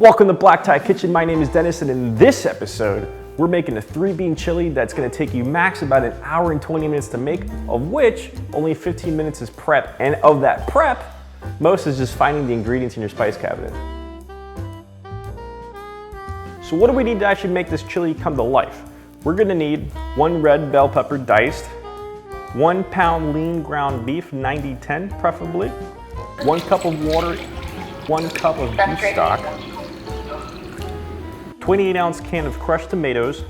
Welcome to Black Tie Kitchen. My name is Dennis, and in this episode, we're making a 3-bean chili that's gonna take you max about an hour and 20 minutes to make, of which only 15 minutes is prep. And of that prep, most is just finding the ingredients in your spice cabinet. So what do we need to actually make this chili come to life? We're gonna need 1 red bell pepper diced, 1 pound lean ground beef, 90-10 preferably, 1 cup of water, 1 cup of beef stock, 28-ounce can of crushed tomatoes,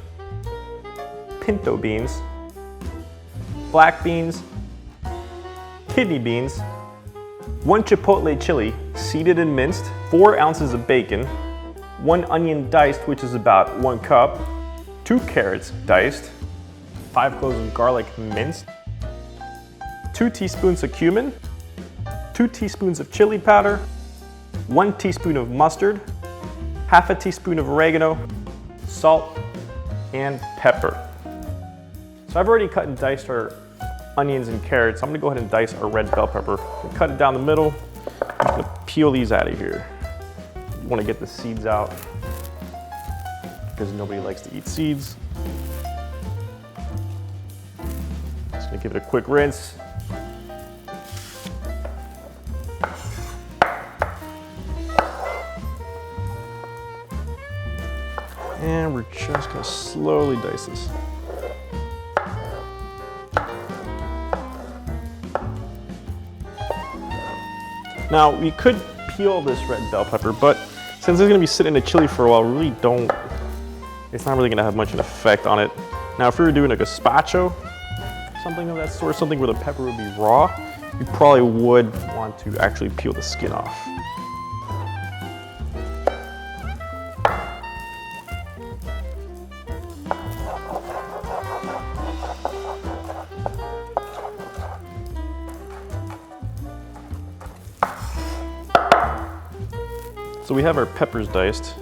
pinto beans, black beans, kidney beans, 1 chipotle chili, seeded and minced, 4 ounces of bacon, 1 onion diced, which is about 1 cup, 2 carrots diced, 5 cloves of garlic minced, 2 teaspoons of cumin, 2 teaspoons of chili powder, 1 teaspoon of mustard, half a teaspoon of oregano, salt, and pepper. So I've already cut and diced our onions and carrots. I'm gonna go ahead and dice our red bell pepper. Cut it down the middle. I'm gonna peel these out of here. You wanna get the seeds out because nobody likes to eat seeds. Just gonna give it a quick rinse. And we're just gonna slowly dice this. Now, we could peel this red bell pepper, but since it's gonna be sitting in the chili for a while, it's not really gonna have much of an effect on it. Now, if we were doing like a gazpacho, something of that sort, something where the pepper would be raw, you probably would want to actually peel the skin off. So we have our peppers diced,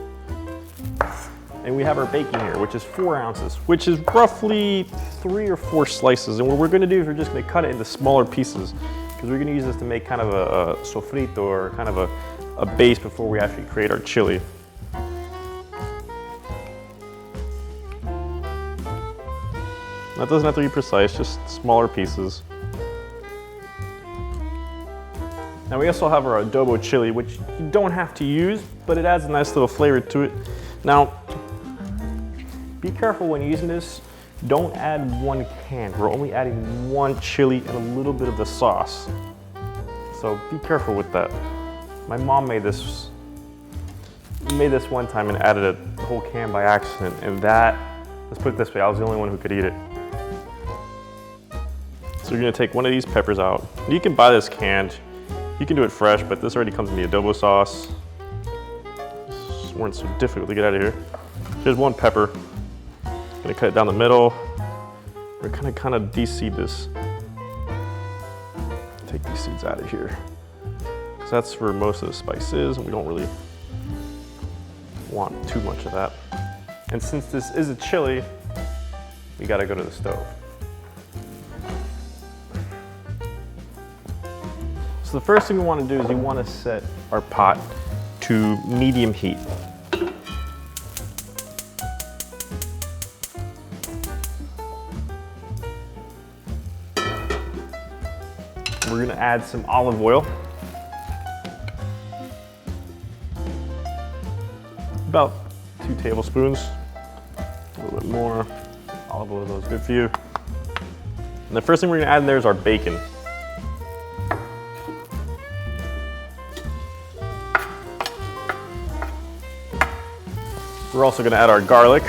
and we have our bacon here, which is 4 ounces, which is roughly 3 or 4 slices. And what we're gonna do is we're just gonna cut it into smaller pieces, because we're gonna use this to make kind of a sofrito, or kind of a base before we actually create our chili. That doesn't have to be precise, just smaller pieces. Now we also have our adobo chili, which you don't have to use, but it adds a nice little flavor to it. Now, be careful when using this. Don't add 1 can. We're only adding 1 chili and a little bit of the sauce. So be careful with that. My mom made this one time and added a whole can by accident, and let's put it this way, I was the only one who could eat it. So you're gonna take one of these peppers out. You can buy this canned. You can do it fresh, but this already comes in the adobo sauce. This weren't so difficult to get out of here. Here's 1 pepper. Gonna cut it down the middle. We're gonna kind of de-seed this. Take these seeds out of here, because that's where most of the spice is, and we don't really want too much of that. And since this is a chili, we gotta go to the stove. So the first thing we want to do is we want to set our pot to medium heat. We're going to add some olive oil. About 2 tablespoons, a little bit more. Olive oil is good for you. And the first thing we're going to add in there is our bacon. We're also going to add our garlic.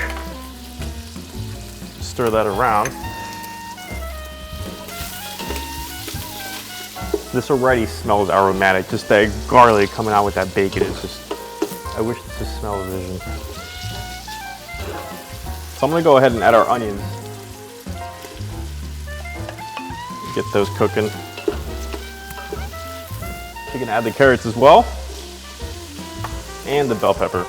Stir that around. This already smells aromatic. Just that garlic coming out with that bacon is just, I wish this could smell vision. So I'm going to go ahead and add our onions. Get those cooking. You can add the carrots as well, and the bell pepper.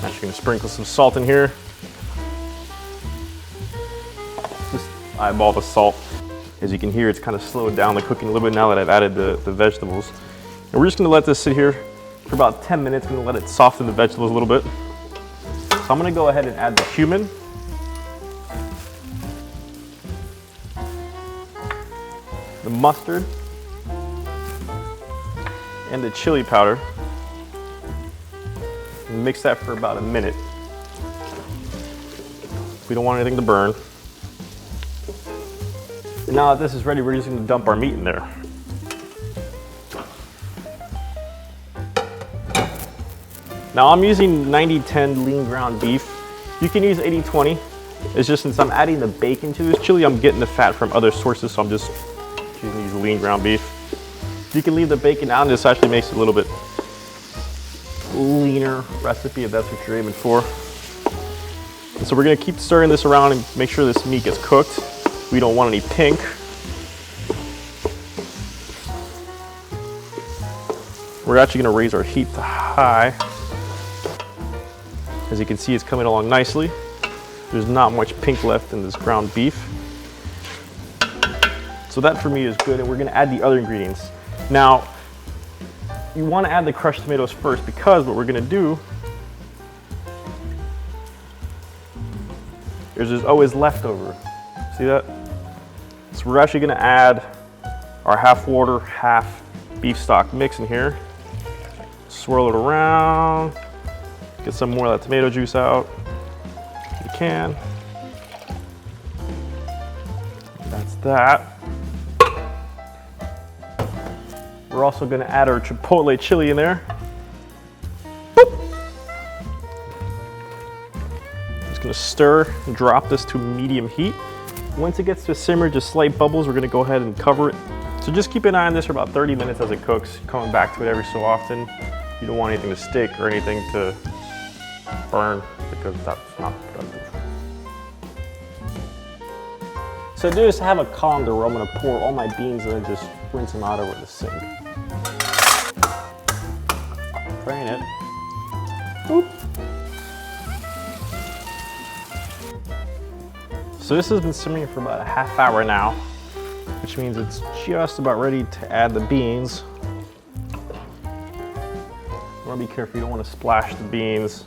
I'm just going to sprinkle some salt in here. Just eyeball the salt. As you can hear, it's kind of slowed down the cooking a little bit now that I've added the vegetables. And we're just gonna let this sit here for about 10 minutes. Gonna let it soften the vegetables a little bit. So I'm gonna go ahead and add the cumin. The mustard. And the chili powder. And mix that for about a minute. We don't want anything to burn. And now that this is ready, we're just gonna dump our meat in there. Now I'm using 90-10 lean ground beef. You can use 80-20. It's just since I'm adding the bacon to this chili, I'm getting the fat from other sources, so I'm just choosing to use lean ground beef. You can leave the bacon out, and this actually makes it a little bit leaner recipe if that's what you're aiming for. And so we're gonna keep stirring this around and make sure this meat gets cooked. We don't want any pink. We're actually gonna raise our heat to high. As you can see, it's coming along nicely. There's not much pink left in this ground beef. So that for me is good, and we're gonna add the other ingredients. Now, you wanna add the crushed tomatoes first because what we're gonna do is there's always leftover. See that? So we're actually gonna add our half water, half beef stock mix in here. Swirl it around. Get some more of that tomato juice out. If you can. That's that. We're also gonna add our Chipotle chili in there. Boop. Just gonna stir and drop this to medium heat. Once it gets to simmer, just slight bubbles, we're gonna go ahead and cover it. So just keep an eye on this for about 30 minutes as it cooks, coming back to it every so often. You don't want anything to stick or anything to burn because that's not productive. So do is have a colander where I'm gonna pour all my beans and then just rinse them out over the sink. Drain it. Boop. So this has been simmering for about a half hour now, which means it's just about ready to add the beans. You wanna be careful, you don't wanna splash the beans.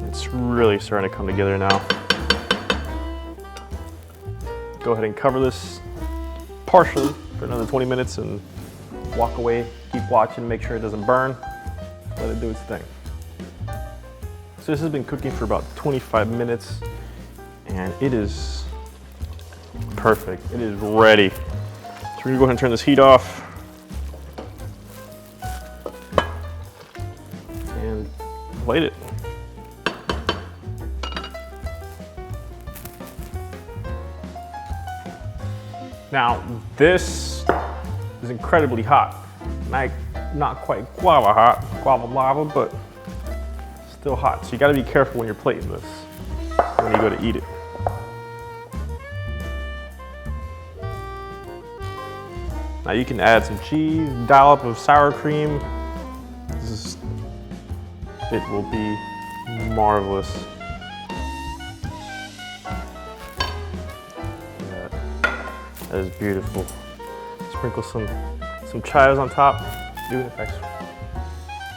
It's really starting to come together now. Go ahead and cover this partially for another 20 minutes and walk away, keep watching, make sure it doesn't burn, let it do its thing. So this has been cooking for about 25 minutes and it is perfect. It is ready. So we're gonna go ahead and turn this heat off and plate it. Now, this is incredibly hot. Not quite guava hot, guava lava, but still hot. So you gotta be careful when you're plating this, when you go to eat it. Now you can add some cheese, dollop of sour cream. It will be marvelous. That is beautiful. Sprinkle some chives on top. Even if I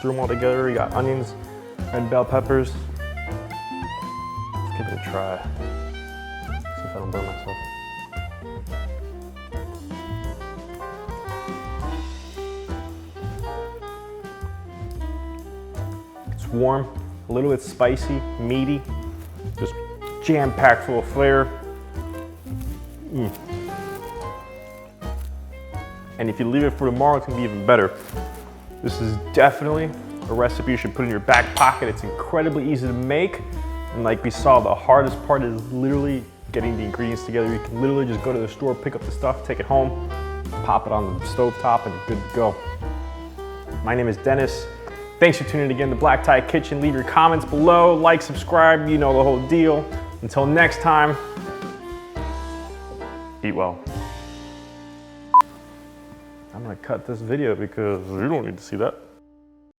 threw them all together, you got onions, red bell peppers. Let's give it a try. See if I don't burn myself. It's warm, a little bit spicy, meaty, just jam-packed full of flavor. And if you leave it for tomorrow, it's gonna be even better. This is definitely a recipe you should put in your back pocket. It's incredibly easy to make. And like we saw, the hardest part is literally getting the ingredients together. You can literally just go to the store, pick up the stuff, take it home, pop it on the stove top, and you're good to go. My name is Dennis. Thanks for tuning in again to Black Tie Kitchen. Leave your comments below, like, subscribe, you know the whole deal. Until next time, eat well. I'm gonna cut this video because you don't need to see that.